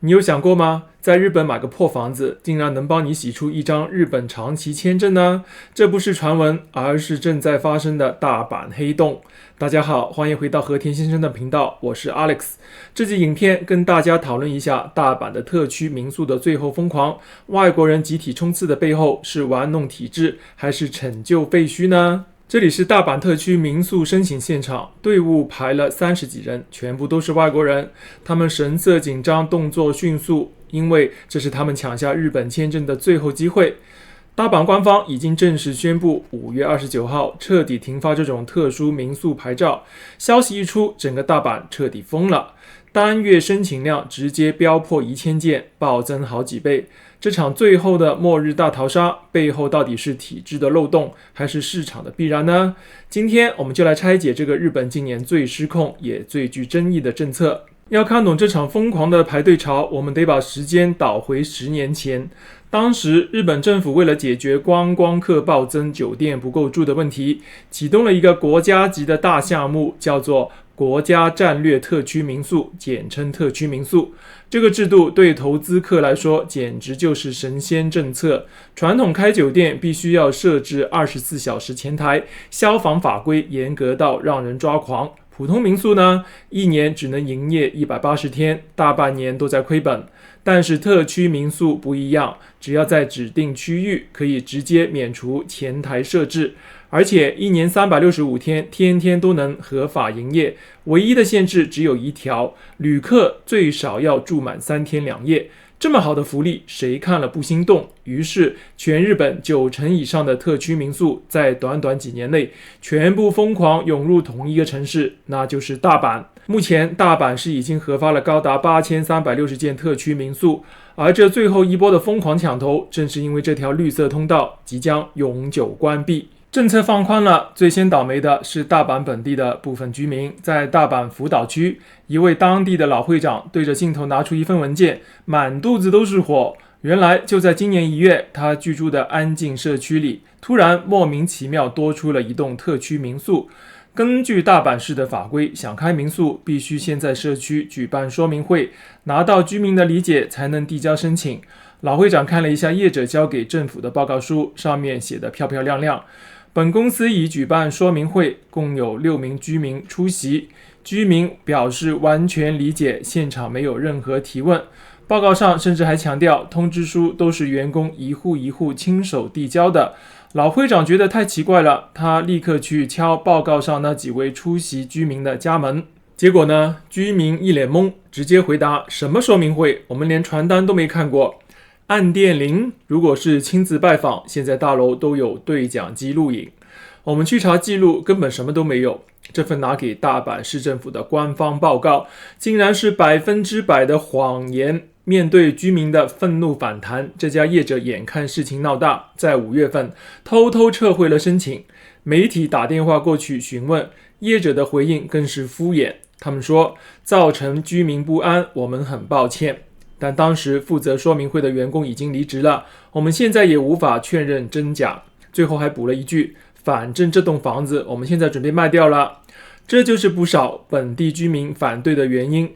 你有想过吗？在日本买个破房子，竟然能帮你洗出一张日本长期签证呢？这不是传闻，而是正在发生的大阪黑洞。大家好，欢迎回到和田先生的频道，我是 Alex。这集影片跟大家讨论一下大阪的特区民宿的最后疯狂，外国人集体冲刺的背后是玩弄体制，还是拯救废墟呢？这里是大阪特区民宿申请现场，队伍排了30几人，全部都是外国人。他们神色紧张，动作迅速，因为这是他们抢下日本签证的最后机会。大阪官方已经正式宣布5月29号彻底停发这种特殊民宿牌照。消息一出，整个大阪彻底疯了，单月申请量直接飙破1000件，暴增好几倍。这场最后的末日大逃杀背后到底是体制的漏洞，还是市场的必然呢？今天我们就来拆解这个日本今年最失控也最具争议的政策。要看懂这场疯狂的排队潮，我们得把时间倒回10年前。当时日本政府为了解决观光客暴增、酒店不够住的问题，启动了一个国家级的大项目，叫做国家战略特区民宿，简称特区民宿。这个制度对投资客来说简直就是神仙政策。传统开酒店必须要设置24小时前台，消防法规严格到让人抓狂。普通民宿呢，一年只能营业180天，大半年都在亏本。但是特区民宿不一样，只要在指定区域，可以直接免除前台设置，而且一年365天，天天都能合法营业。唯一的限制只有一条，旅客最少要住满3天2夜。这么好的福利，谁看了不心动？于是，全日本90%以上的特区民宿在短短几年内，全部疯狂涌入同一个城市，那就是大阪。目前，大阪市已经核发了高达8360件特区民宿，而这最后一波的疯狂抢头，正是因为这条绿色通道即将永久关闭。政策放宽了，最先倒霉的是大阪本地的部分居民。在大阪福岛区，一位当地的老会长对着镜头拿出一份文件，满肚子都是火。原来就在今年1月，他居住的安静社区里，突然莫名其妙多出了一栋特区民宿。根据大阪市的法规，想开民宿必须先在社区举办说明会，拿到居民的理解才能递交申请。老会长看了一下业者交给政府的报告书，上面写得漂漂亮亮。本公司已举办说明会，共有6名居民出席。居民表示完全理解，现场没有任何提问。报告上甚至还强调，通知书都是员工一户一户亲手递交的。老会长觉得太奇怪了，他立刻去敲报告上那几位出席居民的家门。结果呢，居民一脸懵，直接回答：什么说明会？我们连传单都没看过。按电铃，如果是亲自拜访，现在大楼都有对讲机录影。我们去查记录，根本什么都没有。这份拿给大阪市政府的官方报告，竟然是100%的谎言。面对居民的愤怒反弹，这家业者眼看事情闹大，在5月份偷偷撤回了申请。媒体打电话过去询问，业者的回应更是敷衍。他们说，造成居民不安，我们很抱歉。但当时负责说明会的员工已经离职了，我们现在也无法确认真假。最后还补了一句，反正这栋房子我们现在准备卖掉了。这就是不少本地居民反对的原因。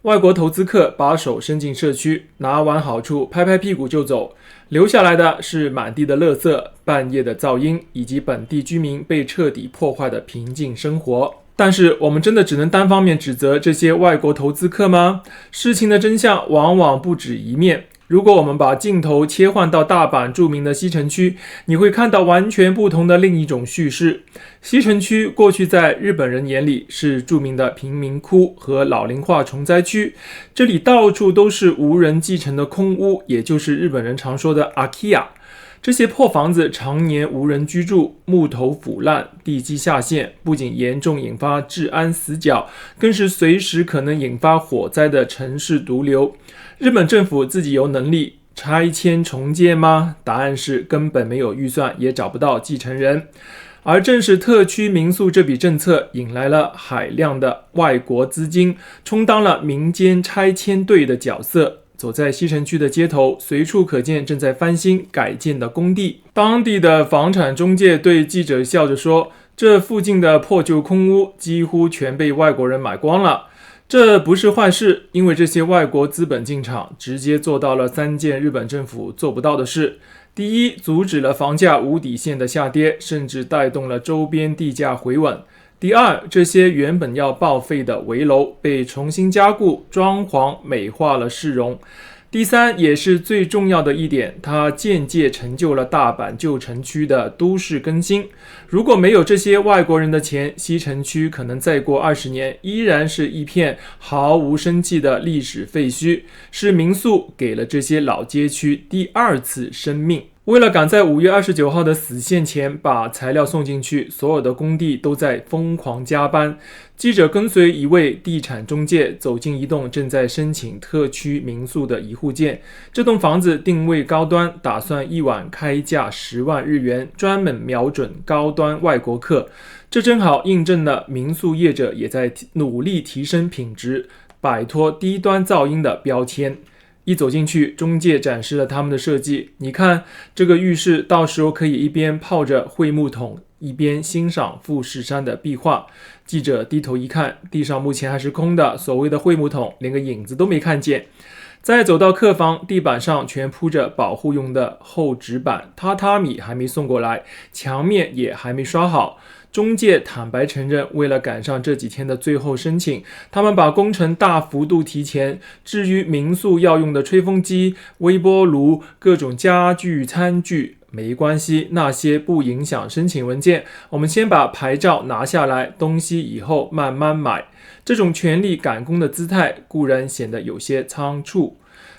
外国投资客把手伸进社区，拿完好处拍拍屁股就走，留下来的是满地的垃圾、半夜的噪音，以及本地居民被彻底破坏的平静生活。但是我们真的只能单方面指责这些外国投资客吗？事情的真相往往不止一面。如果我们把镜头切换到大阪著名的西城区，你会看到完全不同的另一种叙事。西城区过去在日本人眼里是著名的贫民窟和老龄化重灾区，这里到处都是无人继承的空屋，也就是日本人常说的 Akiya。这些破房子常年无人居住，木头腐烂，地基下陷，不仅严重引发治安死角，更是随时可能引发火灾的城市毒瘤。日本政府自己有能力拆迁重建吗？答案是根本没有预算，也找不到继承人。而正是特区民宿这笔政策引来了海量的外国资金，充当了民间拆迁队的角色。走在西城区的街头，随处可见正在翻新改建的工地。当地的房产中介对记者笑着说，这附近的破旧空屋几乎全被外国人买光了。这不是坏事，因为这些外国资本进场，直接做到了3件日本政府做不到的事。第一，阻止了房价无底线的下跌，甚至带动了周边地价回稳。第二，这些原本要报废的危楼被重新加固、装潢、美化了市容。第三，也是最重要的一点，它间接成就了大阪旧城区的都市更新。如果没有这些外国人的钱，西城区可能再过20年依然是一片毫无生气的历史废墟，是民宿给了这些老街区第2次生命。为了赶在5月29号的死线前把材料送进去，所有的工地都在疯狂加班。记者跟随一位地产中介走进一栋正在申请特区民宿的一户建。这栋房子定位高端，打算一晚开价10万日元，专门瞄准高端外国客。这正好印证了民宿业者也在努力提升品质，摆脱低端噪音的标签。一走进去，中介展示了他们的设计。你看，这个浴室到时候可以一边泡着桧木桶，一边欣赏富士山的壁画。记者低头一看，地上目前还是空的，所谓的桧木桶连个影子都没看见。再走到客房，地板上全铺着保护用的厚纸板，榻榻米还没送过来，墙面也还没刷好。中介坦白承认，为了赶上这几天的最后申请，他们把工程大幅度提前。至于民宿要用的吹风机、微波炉、各种家具、餐具，没关系，那些不影响申请文件。我们先把牌照拿下来，东西以后慢慢买。这种全力赶工的姿态固然显得有些仓促，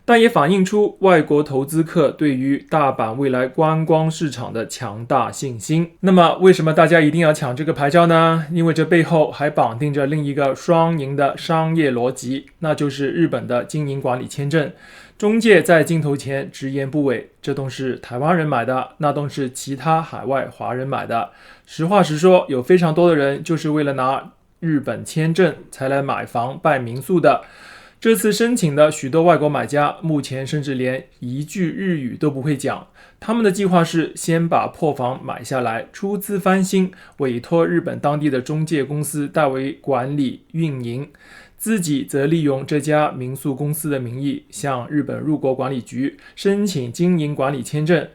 但也反映出外国投资客对于大阪未来观光市场的强大信心。那么为什么大家一定要抢这个牌照呢？因为这背后还绑定着另一个双赢的商业逻辑，那就是日本的经营管理签证。中介在镜头前直言不讳，这栋是台湾人买的，那栋是其他海外华人买的。实话实说，有非常多的人就是为了拿日本签证才来买房办民宿的。这次申请的许多外国买家目前甚至连一句日语都不会讲，他们的计划是先把破房买下来，出资翻新，委托日本当地的中介公司代为管理运营，自己则利用这家民宿公司的名义向日本入国管理局申请经营管理签证。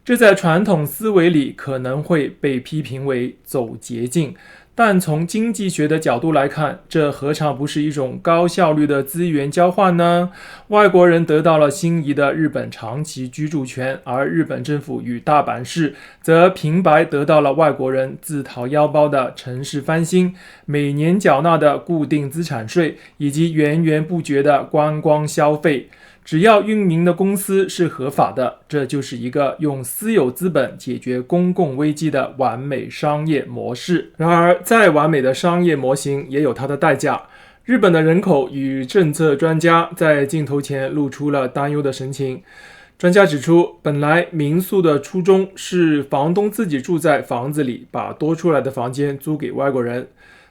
这在传统思维里可能会被批评为走捷径，但从经济学的角度来看，这何尝不是一种高效率的资源交换呢？外国人得到了心仪的日本长期居住权，而日本政府与大阪市则平白得到了外国人自掏腰包的城市翻新、每年缴纳的固定资产税以及源源不绝的观光消费。只要运营的公司是合法的，这就是一个用私有资本解决公共危机的完美商业模式。然而，再完美的商业模型也有它的代价。日本的人口与政策专家在镜头前露出了担忧的神情。专家指出，本来民宿的初衷是房东自己住在房子里，把多出来的房间租给外国人。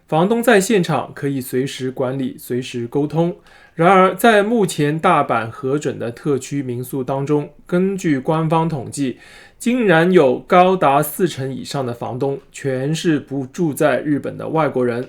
房东在现场可以随时管理、随时沟通。然而，在目前大阪核准的特区民宿当中，根据官方统计，竟然有高达40%以上的房东全是不住在日本的外国人。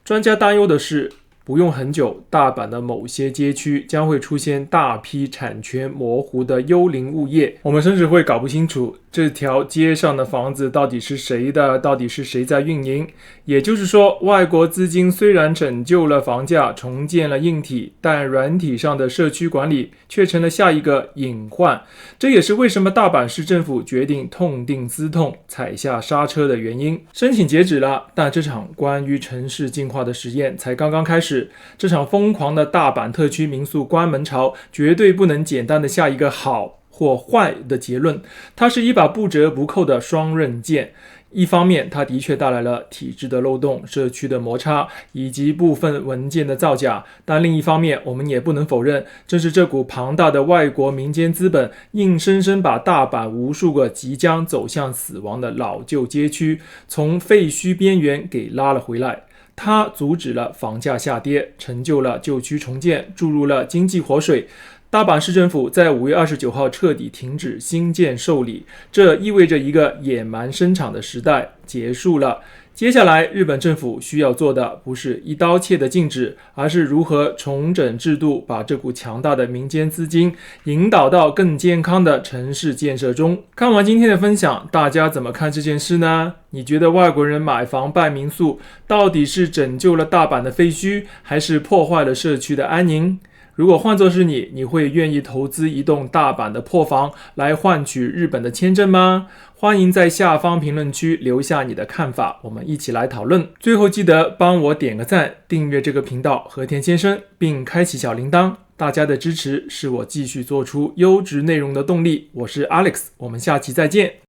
专家担忧的是，不用很久，大阪的某些街区将会出现大批产权模糊的幽灵物业，我们甚至会搞不清楚这条街上的房子到底是谁的，到底是谁在运营。也就是说，外国资金虽然拯救了房价，重建了硬体，但软体上的社区管理却成了下一个隐患。这也是为什么大阪市政府决定痛定思痛，踩下刹车的原因。申请截止了，但这场关于城市进化的实验才刚刚开始。这场疯狂的大阪特区民宿关门潮绝对不能简单的下一个好或坏的结论，它是一把不折不扣的双刃剑。一方面，它的确带来了体制的漏洞、社区的摩擦以及部分文件的造假，但另一方面，我们也不能否认，正是这股庞大的外国民间资本硬生生把大阪无数个即将走向死亡的老旧街区从废墟边缘给拉了回来。它阻止了房价下跌，成就了旧区重建，注入了经济活水。大阪市政府在5月29号彻底停止新建受理，这意味着一个野蛮生产的时代结束了。接下来，日本政府需要做的不是一刀切的禁止，而是如何重整制度，把这股强大的民间资金引导到更健康的城市建设中。看完今天的分享，大家怎么看这件事呢？你觉得外国人买房办民宿，到底是拯救了大阪的废墟，还是破坏了社区的安宁？如果换作是你，你会愿意投资一栋大阪的破房来换取日本的签证吗？欢迎在下方评论区留下你的看法，我们一起来讨论。最后记得帮我点个赞，订阅这个频道和田先生，并开启小铃铛。大家的支持是我继续做出优质内容的动力。我是 Alex，我们下期再见。